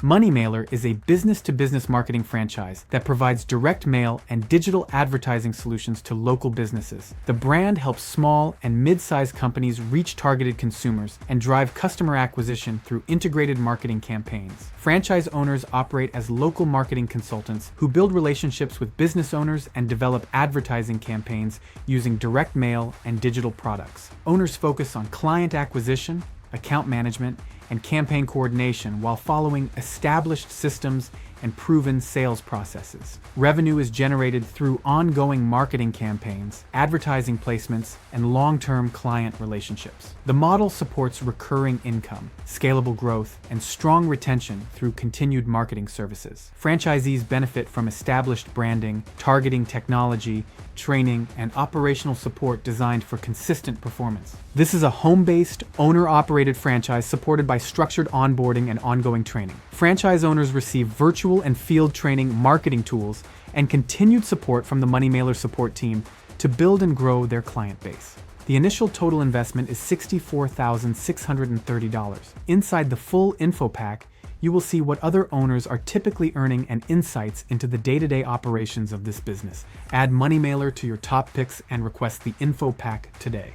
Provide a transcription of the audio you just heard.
MoneyMailer is a business-to-business marketing franchise that provides direct mail and digital advertising solutions to local businesses. The brand helps small and mid-sized companies reach targeted consumers and drive customer acquisition through integrated marketing campaigns. Franchise owners operate as local marketing consultants who build relationships with business owners and develop advertising campaigns using direct mail and digital products. Owners focus on client acquisition, account management, and campaign coordination while following established systems and proven sales processes. Revenue is generated through ongoing marketing campaigns, advertising placements, and long-term client relationships. The model supports recurring income, scalable growth, and strong retention through continued marketing services. Franchisees benefit from established branding, targeting technology, training, and operational support designed for consistent performance. This is a home-based, owner-operated franchise supported by structured onboarding and ongoing training. Franchise owners receive virtual and field training, marketing tools, and continued support from the MoneyMailer support team to build and grow their client base. The initial total investment is $64,630. Inside the full info pack, you will see what other owners are typically earning and insights into the day-to-day operations of this business. Add MoneyMailer to your top picks and request the info pack today.